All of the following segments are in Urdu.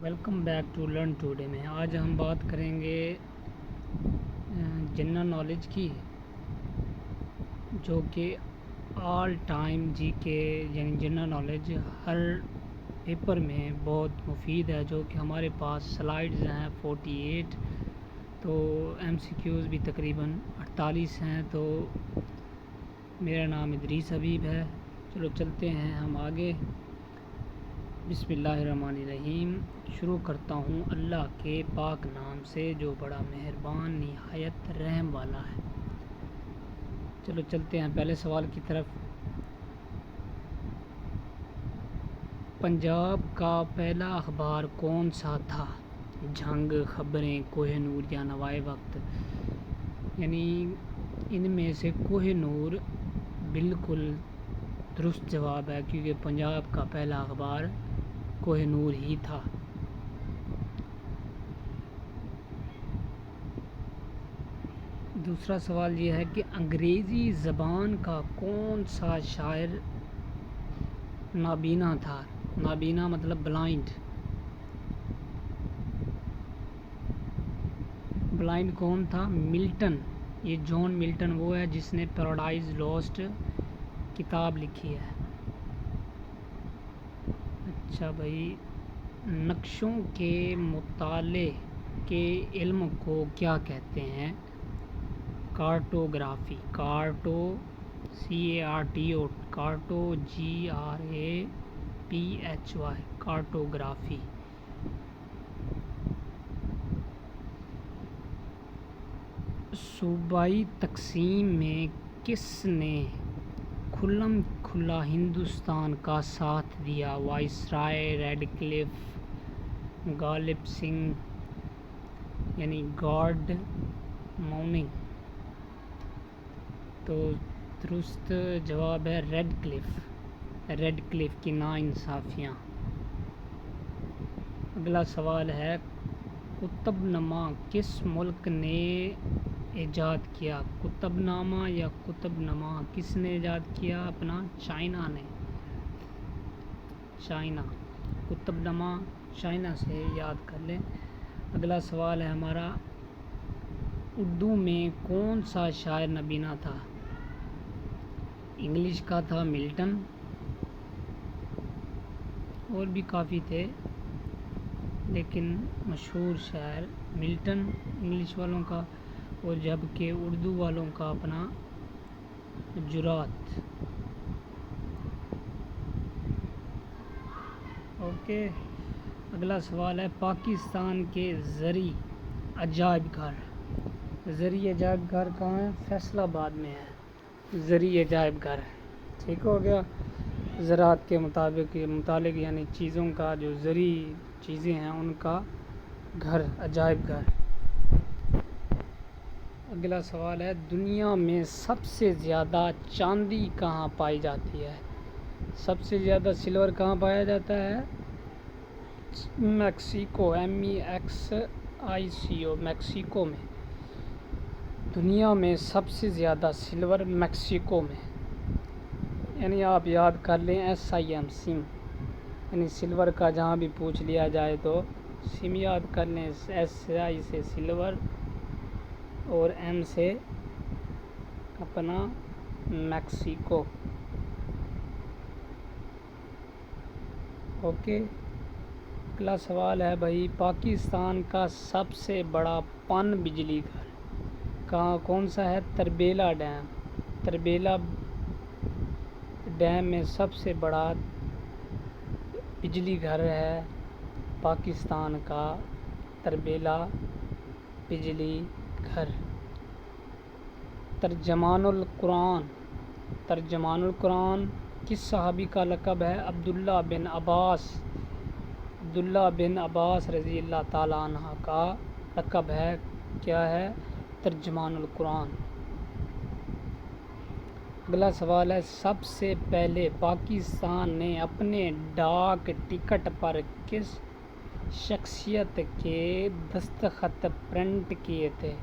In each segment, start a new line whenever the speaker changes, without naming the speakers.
Welcome back to learn today میں آج ہم بات کریں گے جنرل نالج کی، جو کہ آل ٹائم جی کے یعنی جنرل نالج ہر پیپر میں بہت مفید ہے، جو کہ ہمارے پاس سلائیڈز ہیں 48، تو ایم سی کیوز بھی تقریباً 48 ہیں۔ تو میرا نام ادریس حبیب ہے، چلو چلتے ہیں ہم آگے۔ بسم اللہ الرحمن الرحیم، شروع کرتا ہوں اللہ کے پاک نام سے جو بڑا مہربان نہایت رحم والا ہے۔ چلو چلتے ہیں پہلے سوال کی طرف۔ پنجاب کا پہلا اخبار کون سا تھا؟ جنگ، خبریں، کوہ نور یا نوائے وقت؟ یعنی ان میں سے کوہ نور بالکل درست جواب ہے، کیونکہ پنجاب کا پہلا اخبار کوہ نور ہی تھا۔ دوسرا سوال یہ ہے کہ انگریزی زبان کا کون سا شاعر نابینا تھا؟ نابینا مطلب بلائنڈ۔ بلائنڈ کون تھا؟ ملٹن۔ یہ جان ملٹن وہ ہے جس نے پیراڈائز لاسٹ کتاب لکھی ہے۔ اچھا بھائی، نقشوں کے مطالعے کے علم کو کیا کہتے ہیں؟ کارٹوگرافی۔ کارٹو CARTO، کارٹو GRAPHY، کارٹوگرافی۔ صوبائی تقسیم میں کس نے کھلم کھلا ہندوستان کا ساتھ دیا؟ وائسرائے ریڈکلف، غالب سنگھ یعنی گارڈ ماؤننگ؟ تو درست جواب ہے ریڈ کلف کی ناانصافیاں۔ اگلا سوال ہے کتب نامہ کس ملک نے ایجاد کیا؟ کتب نامہ یا کتب نامہ کس نے ایجاد کیا؟ اپنا چائنا نے۔ چائنا، کتب نامہ چائنا سے یاد کر لیں۔ اگلا سوال ہے ہمارا اردو میں کون سا شاعر نابینا تھا؟ انگلش کا تھا ملٹن، اور بھی کافی تھے لیکن مشہور شاعر ملٹن انگلش والوں کا، اور جبکہ اردو والوں کا اپنا جرات۔ اوکے، اگلا سوال ہے پاکستان کے زرعی عجائب گھر۔ زرعی عجائب گھر کہاں ہے؟ فیصل آباد میں ہے زرعی عجائب گھر۔ ٹھیک ہو گیا۔ زراعت کے متعلق یعنی چیزوں کا جو زرعی چیزیں ہیں ان کا گھر، عجائب گھر۔ اگلا سوال ہے دنیا میں سب سے زیادہ چاندی کہاں پائی جاتی ہے؟ سب سے زیادہ سلور کہاں پایا جاتا ہے؟ میکسیکو، MEXICO، میکسیکو میں۔ دنیا میں سب سے زیادہ سلور میکسیکو میں، یعنی آپ یاد کر لیں SIM، یعنی سلور کا جہاں بھی پوچھ لیا جائے تو سم یاد کر لیں، SI سے سلور اور M سے اپنا میکسیکو۔ اوکے، اگلا سوال ہے بھائی پاکستان کا سب سے بڑا پن بجلی گھر کہاں کون سا ہے؟ تربیلا ڈیم۔ تربیلا ڈیم میں سب سے بڑا بجلی گھر ہے پاکستان کا، تربیلا بجلی گھر۔ ترجمان القرآن۔ ترجمان القرآن کس صحابی کا لقب ہے؟ عبداللہ بن عباس رضی اللہ تعالیٰ عنہ کا لقب ہے، کیا ہے؟ ترجمان القرآن۔ اگلا سوال ہے سب سے پہلے پاکستان نے اپنے ڈاک ٹکٹ پر کس شخصیت کے دستخط پرنٹ کیے تھے؟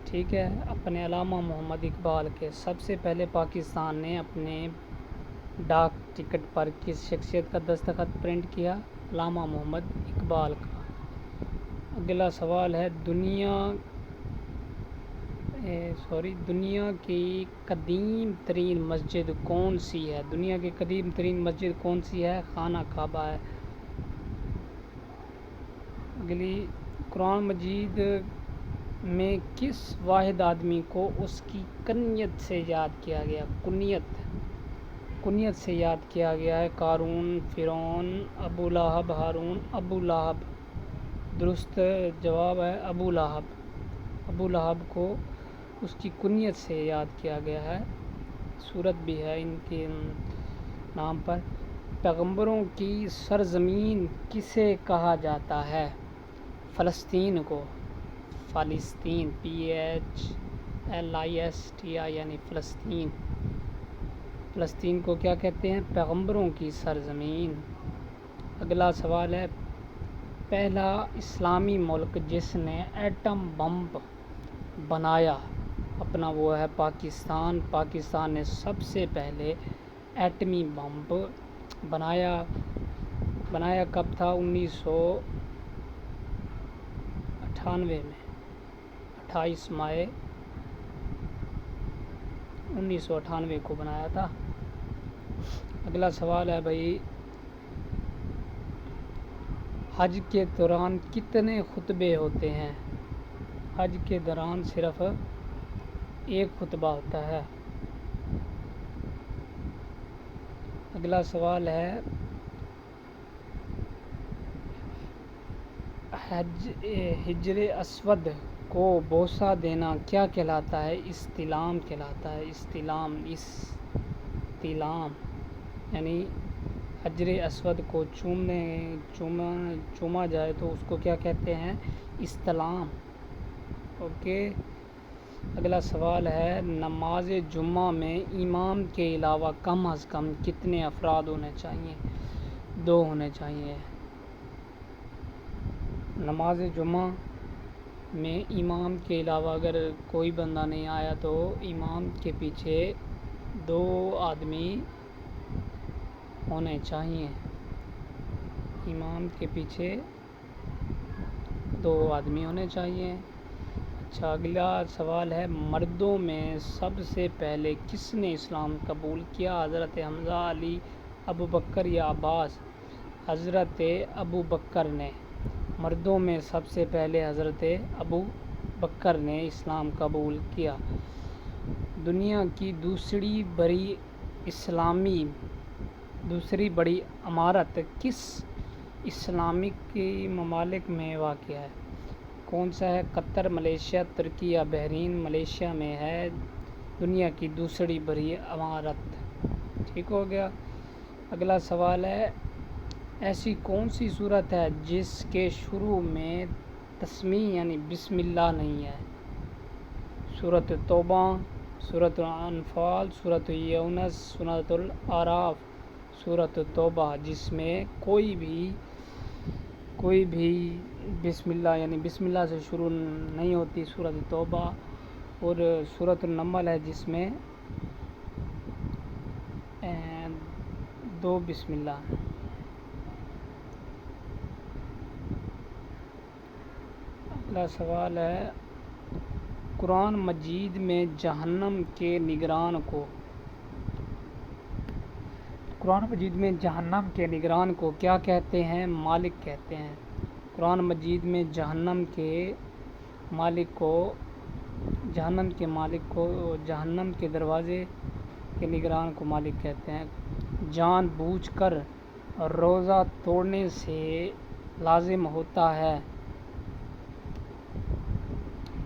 ٹھیک ہے، اپنے علامہ محمد اقبال کے۔ سب سے پہلے پاکستان نے اپنے ڈاک ٹکٹ پر کس شخصیت کا دستخط پرنٹ کیا؟ علامہ محمد اقبال کا۔ اگلا سوال ہے دنیا کی قدیم ترین مسجد کون سی ہے؟ دنیا کی قدیم ترین مسجد کون سی ہے؟ خانہ کعبہ ہے۔ اگلی، قرآن مجید میں کس واحد آدمی کو اس کی کنیت سے یاد کیا گیا؟ کنیت سے یاد کیا گیا ہے۔ قارون، فرعون، ابو لہب، ہارون۔ ابو لہب درست جواب ہے، ابو لہب۔ ابو لہب کو اس کی کنیت سے یاد کیا گیا ہے۔ سورت بھی ہے ان کے نام پر۔ پیغمبروں کی سرزمین کسے کہا جاتا ہے؟ فلسطین کو۔ فلسطین، PHLISTI یعنی فلسطین۔ فلسطین کو کیا کہتے ہیں؟ پیغمبروں کی سرزمین۔ اگلا سوال ہے، پہلا اسلامی ملک جس نے ایٹم بم بنایا اپنا وہ ہے پاکستان۔ پاکستان نے سب سے پہلے ایٹمی بم بنایا کب تھا؟ 1998 میں، 28 مئی 1998 کو بنایا تھا۔ اگلا سوال ہے بھائی، حج کے دوران کتنے خطبے ہوتے ہیں؟ حج کے دوران صرف ایک خطبہ ہوتا ہے۔ اگلا سوال ہے، حجر اسود کو بوسہ دینا کیا کہلاتا ہے؟ استلام کہلاتا ہے۔ استلام یعنی حجر اسود کو چوما جائے تو اس کو کیا کہتے ہیں؟ استلام۔ اوکے۔ اگلا سوال ہے، نماز جمعہ میں امام کے علاوہ کم از کم کتنے افراد ہونے چاہیے؟ 2 ہونے چاہیے۔ نماز جمعہ میں امام کے علاوہ اگر کوئی بندہ نہیں آیا تو امام کے پیچھے 2 آدمی ہونے چاہیے۔ امام کے پیچھے 2 آدمی ہونے چاہیے۔ اچھا، اگلا سوال ہے، مردوں میں سب سے پہلے کس نے اسلام قبول کیا؟ حضرت حمزہ، علی، ابو بکر یا عباس؟ حضرت ابو بکر نے۔ مردوں میں سب سے پہلے حضرت ابو بکر نے اسلام قبول کیا۔ دنیا کی دوسری بڑی عمارت کس اسلامک ممالک میں واقع ہے؟ کون سا ہے؟ قطر، ملیشیا، ترکی یا بحرین؟ ملیشیا میں ہے دنیا کی دوسری بڑی عمارت۔ ٹھیک ہو گیا۔ اگلا سوال ہے، ایسی کون سی سورت ہے جس کے شروع میں تسمیہ یعنی بسم اللہ نہیں ہے؟ سورۃ توبہ، سورۃ الانفال، سورۃ یونس، سورۃ الاعراف؟ سورۃ توبہ، جس میں کوئی بھی بسم اللہ یعنی بسم اللہ سے شروع نہیں ہوتی، سورۃ توبہ۔ اور سورۃ النمل ہے جس میں 2 بسم اللہ ہیں۔ اگلا سوال ہے، قرآن مجید میں جہنم کے نگران کو کیا کہتے ہیں؟ مالک کہتے ہیں۔ قرآن مجید میں جہنم کے دروازے کے نگران کو مالک کہتے ہیں۔ جان بوجھ کر روزہ توڑنے سے لازم ہوتا ہے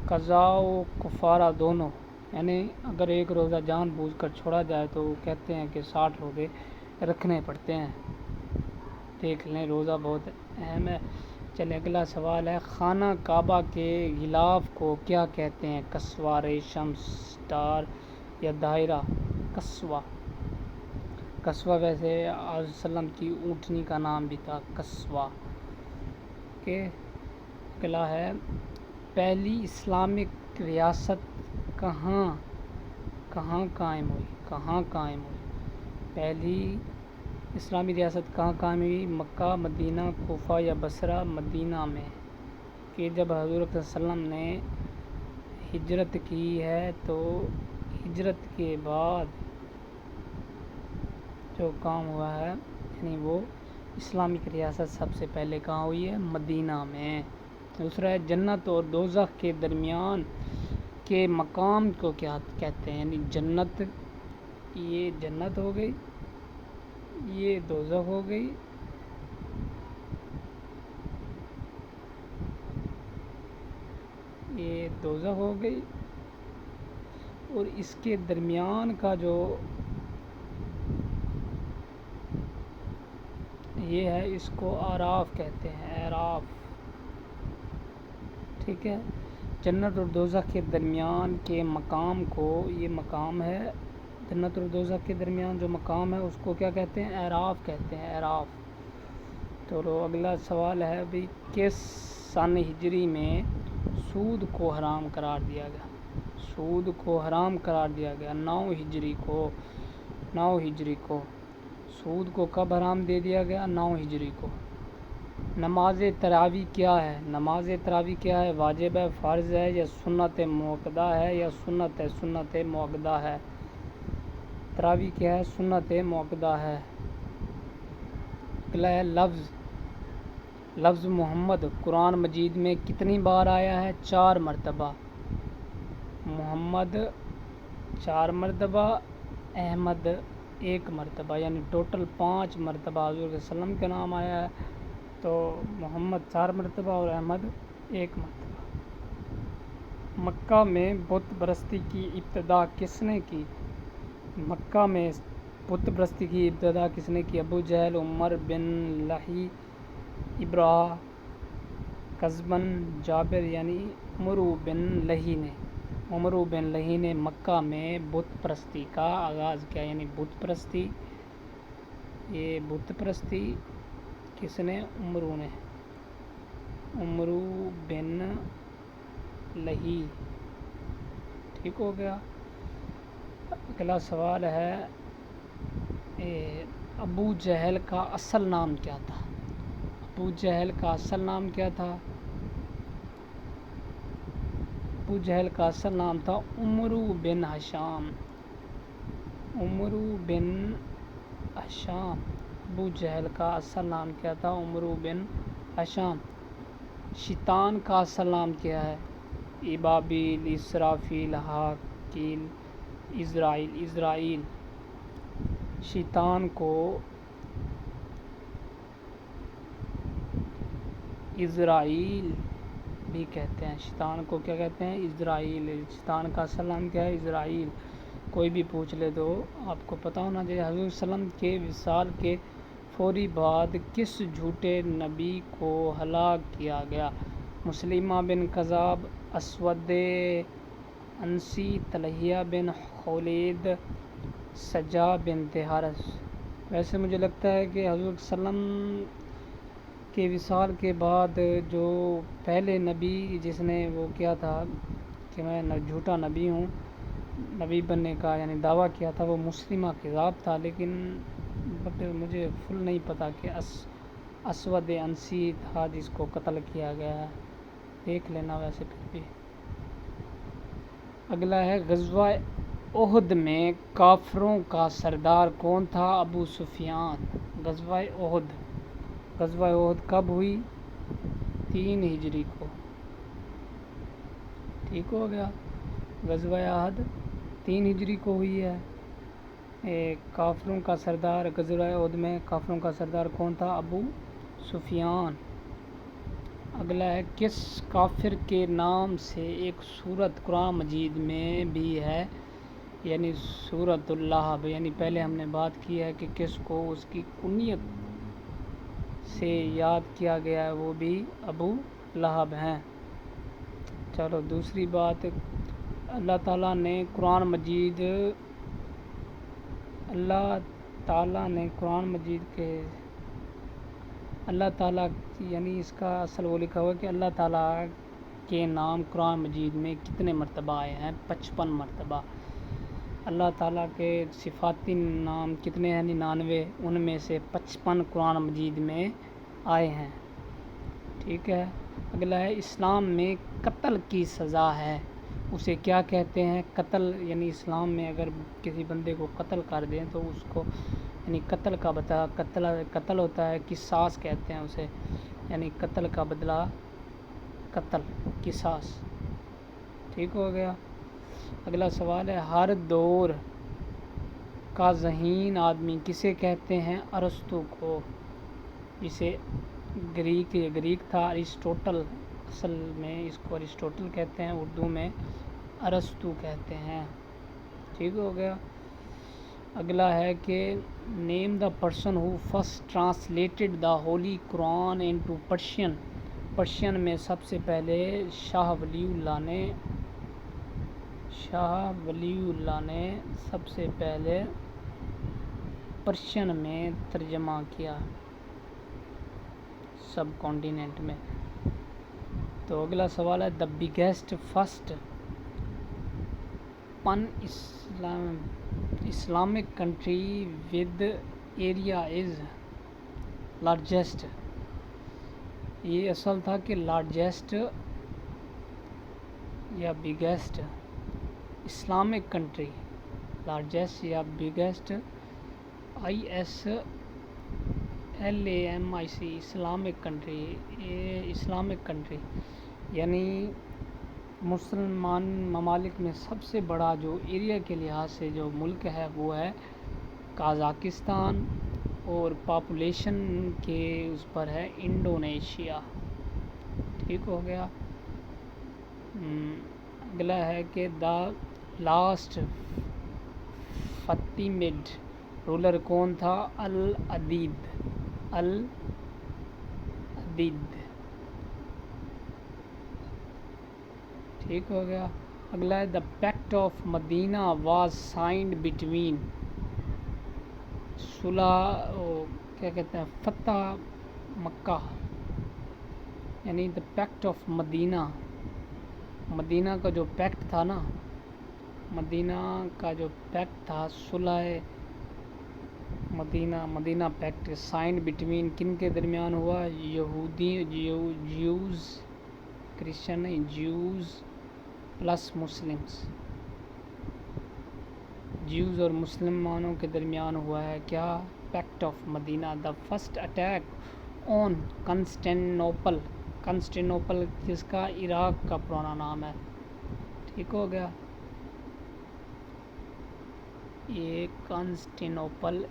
قضاء و کفارہ دونوں، یعنی اگر ایک روزہ جان بوجھ کر چھوڑا جائے تو وہ کہتے ہیں کہ 60 روزے رکھنے پڑتے ہیں۔ دیکھ لیں، روزہ بہت اہم ہے۔ چلیں، اگلا سوال ہے، خانہ کعبہ کے غلاف کو کیا کہتے ہیں؟ قصوہ، ریشم، سٹار یا دائرہ؟ قصوہ ویسے آج وسلم کی اونٹنی کا نام بھی تھا، قصوہ۔ اگلا ہے، پہلی اسلامک ریاست کہاں قائم ہوئی؟ پہلی اسلامی ریاست کہاں قائم ہوئی؟ مکہ، مدینہ، کوفہ یا بصرہ؟ مدینہ میں۔ کہ جب حضور صلی اللہ علیہ وسلم نے ہجرت کی ہے تو ہجرت کے بعد جو کام ہوا ہے یعنی وہ اسلامک ریاست سب سے پہلے کہاں ہوئی ہے؟ مدینہ میں۔ دوسرا ہے جنت اور دوزخ کے درمیان کے مقام کو کیا کہتے ہیں؟ یعنی جنت، یہ جنت ہو گئی، یہ دوزخ ہو گئی، یہ دوزخ ہو گئی، اور اس کے درمیان کا جو یہ ہے اس کو اعراف کہتے ہیں، اعراف۔ ٹھیک ہے، جنت اور دوزخ کے درمیان کے مقام کو، یہ مقام ہے جنت اور دوزخ کے درمیان جو مقام ہے اس کو کیا کہتے ہیں؟ اعراف کہتے ہیں، اعراف۔ تو اگلا سوال ہے بھی کس سن ہجری میں سود کو حرام قرار دیا گیا؟ سود کو حرام قرار دیا گیا 9 ہجری کو۔ 9 ہجری کو سود کو کب حرام دے دیا گیا؟ 9 ہجری کو۔ نماز تراویح کیا ہے؟ نماز تراویح کیا ہے؟ واجب ہے، فرض ہے، یا سنت مؤکدہ ہے، یا سنت مؤکدہ ہے؟ تراویح کیا ہے؟ سنت مؤکدہ ہے۔ اگلا ہے لفظ محمد قرآن مجید میں کتنی بار آیا ہے؟ 4 مرتبہ۔ محمد 4 مرتبہ، احمد 1 مرتبہ، یعنی ٹوٹل 5 مرتبہ حضور صلی اللہ علیہ وسلم کا نام آیا ہے۔ تو محمد 4 مرتبہ اور احمد 1 مرتبہ۔ مکہ میں بت پرستی کی ابتدا کس نے کی؟ مکہ میں بت پرستی کی ابتدا کس نے کی؟ ابو جہل، عمر بن لہی، ابراہ، قزبن، جابر، یعنی عمرو بن لہی نے۔ عمرو بن لہی نے مکہ میں بت پرستی کا آغاز کیا، یعنی بت پرستی، یہ بت پرستی کس نے؟ عمرو نے، عمرو بن لہی۔ ٹھیک ہو گیا۔ اگلا سوال ہے ابو جہل کا اصل نام کیا تھا؟ ابو جہل کا اصل نام کیا تھا؟ ابو جہل کا اصل نام تھا عمرو بن ہشام، عمرو بن ہشام۔ ابو جہل کا اصل نام کیا تھا؟ عمرو بن ہشام۔ شیطان کا اصل نام کیا ہے؟ ابابیل، اسرافیل، حاقیل، اسرائیل۔ شیطان کو اسرائیل بھی کہتے ہیں، شیطان کو کیا کہتے ہیں؟ اسرائیل۔ شیطان کا اصل نام کیا ہے؟ اسرائیل۔ کوئی بھی پوچھ لے تو آپ کو پتہ ہونا چاہیے۔ حضور صلی اللہ علیہ وسلم کے وصال کے فوری بعد کس جھوٹے نبی کو ہلاک کیا گیا؟ مسلمہ بن کذاب، اسود عنسی، طلحہ بن خولید، سجا بن حارث۔ ویسے مجھے لگتا ہے کہ حضور صلی اللہ علیہ وسلم کے وصال کے بعد جو پہلے نبی جس نے وہ کیا تھا کہ میں جھوٹا نبی ہوں، نبی بننے کا یعنی دعویٰ کیا تھا، وہ مسلمہ کذاب تھا، لیکن مجھے فل نہیں پتہ کہ اسود عنسی تھا جس کو قتل کیا گیا ہے، دیکھ لینا ویسے پھر بھی۔ اگلا ہے غزوہ احد میں کافروں کا سردار کون تھا؟ ابو سفیان۔ غزوہ احد، غزوہ احد کب ہوئی؟ 3 ہجری کو۔ ٹھیک ہو گیا، غزوہ احد 3 ہجری کو ہوئی ہے۔ کافروں کا سردار، غزوہ احد میں کافروں کا سردار کون تھا؟ ابو سفیان۔ اگلا ہے کس کافر کے نام سے ایک سورت قرآن مجید میں بھی ہے، یعنی سورۃ اللہب، یعنی پہلے ہم نے بات کی ہے کہ کس کو اس کی کنیت سے یاد کیا گیا ہے، وہ بھی ابو لہب ہیں۔ چلو دوسری بات، اللہ تعالیٰ نے قرآن مجید کے اللہ تعالیٰ یعنی اس کا اصل وہ لکھا ہوا ہے کہ اللہ تعالیٰ کے نام قرآن مجید میں کتنے مرتبہ آئے ہیں؟ 55 مرتبہ۔ اللہ تعالیٰ کے صفاتی نام کتنے ہیں؟ 99، ان میں سے 55 قرآن مجید میں آئے ہیں، ٹھیک ہے۔ اگلا ہے اسلام میں قتل کی سزا ہے، اسے کیا کہتے ہیں؟ قتل، یعنی اسلام میں اگر کسی بندے کو قتل کر دیں تو اس کو یعنی قتل کا قتل ہوتا ہے، قصاص کہتے ہیں اسے، یعنی قتل کا بدلہ قتل، قصاص، ٹھیک ہو گیا۔ اگلا سوال ہے ہر دور کا ذہین آدمی کسے کہتے ہیں؟ ارسطو کو، جسے گریک تھا ارسطوٹل، اصل میں اس کو ارسطوٹل کہتے ہیں، اردو میں ارسطو کہتے ہیں، ٹھیک ہو گیا۔ اگلا ہے کہ name the person who first translated the holy Quran into Persian, Persian میں سب سے پہلے شاہ ولی اللہ نے سب سے پہلے پرشین میں ترجمہ کیا، سب کانٹیننٹ میں۔ تو اگلا سوال ہے the biggest first pin Islamic country with area is largest, یہ اصل تھا کہ لارجسٹ یا بگیسٹ اسلامک کنٹری، لارجسٹ یا biggest ISLAMIC Islamic country, Islamic country یعنی مسلمان ممالک میں سب سے بڑا جو ایریا کے لحاظ سے جو ملک ہے وہ ہے قازقستان، اور پاپولیشن کے اس پر ہے انڈونیشیا، ٹھیک ہو گیا۔ اگلا ہے کہ دا لاسٹ فاطمیڈ رولر کون تھا؟ العدید، ٹھیک ہو گیا۔ اگلا ہے the pact of Medina was signed between, صلح کیا کہتے ہیں، فتح مکہ، یعنی دا پیکٹ آف مدینہ، مدینہ کا جو پیکٹ تھا نا، مدینہ کا جو پیکٹ تھا، صلح مدینہ پیکٹ سائنڈ بٹوین کن کے درمیان ہوا؟ جیوز، کرسچن نہیں، جیوز پلس مسلمز، جیوز اور مسلمانوں کے درمیان ہوا ہے کیا؟ Pact of Medina. The first attack on Constantinople, Constantinople جس کا عراق کا پرانا نام ہے، ٹھیک ہو گیا۔ یہ کنسٹینٹینوپل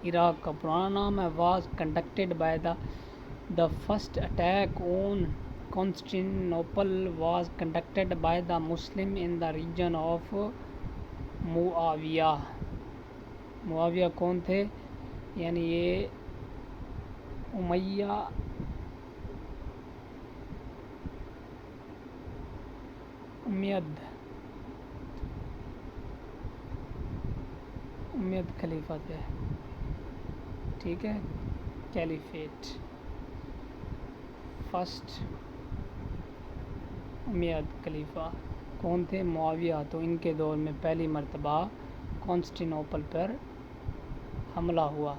عراق کا پرانا نام ہے، was conducted by the first attack on Constantinople was conducted by the Muslim in the region of Muawiyah, Muawiyah کون تھے؟ یعنی یہ امیہ امید خلیفہ تھے، ٹھیک ہے، کیلیفیٹ، فرسٹ امید خلیفہ کون تھے؟ معاویہ، تو ان کے دور میں پہلی مرتبہ کانسٹینٹینوپل پر حملہ ہوا۔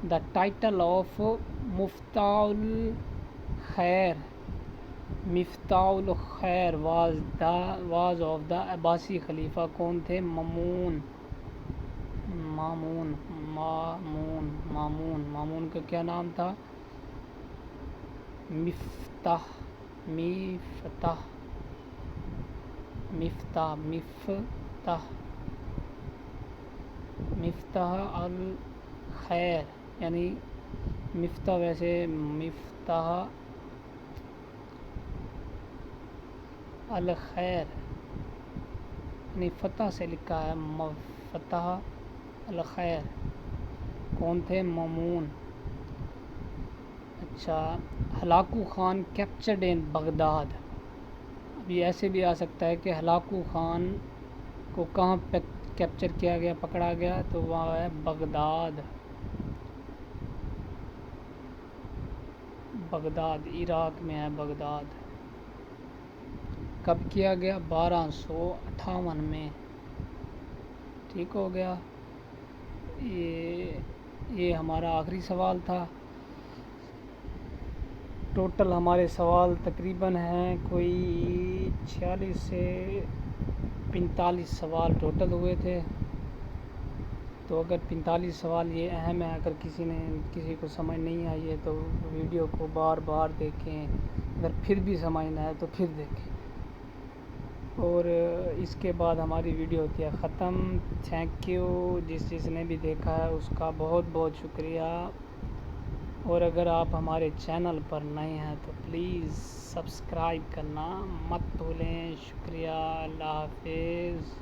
دا ٹائٹل آف مفتاح الخیر واز آف دا عباسی خلیفہ کون تھے؟ مامون کا کیا نام تھا؟ مفتاح الخیر، یعنی مفتاح، ویسے مفتاح الخیر یعنی فتح سے لکھا ہے، فتح الخیر کون تھے؟ مامون۔ اچھا، Hulagu Khan captured in Baghdad, ابھی ایسے بھی آ سکتا ہے کہ ہلاکو خان کو کہاں پہ کیپچر کیا گیا، پکڑا گیا؟ تو وہاں ہے بغداد، عراق میں ہے بغداد۔ کب کیا گیا؟ 1258 میں، ٹھیک ہو گیا. یہ ہمارا آخری سوال تھا. ٹوٹل ہمارے سوال تقریباً ہیں کوئی 46 سے 45 سوال ٹوٹل ہوئے تھے. تو اگر 45 سوال یہ اہم ہے، اگر کسی کو سمجھ نہیں آئی ہے تو ویڈیو کو بار بار دیکھیں، اگر پھر بھی سمجھ نہ آئے تو پھر دیکھیں. اور اس کے بعد ہماری ویڈیو ہوتی ہے ختم. تھینک یو جس نے بھی دیکھا ہے اس کا بہت بہت شکریہ. اور اگر آپ ہمارے چینل پر نئے ہیں تو پلیز سبسکرائب کرنا مت بھولیں. شکریہ. اللہ حافظ.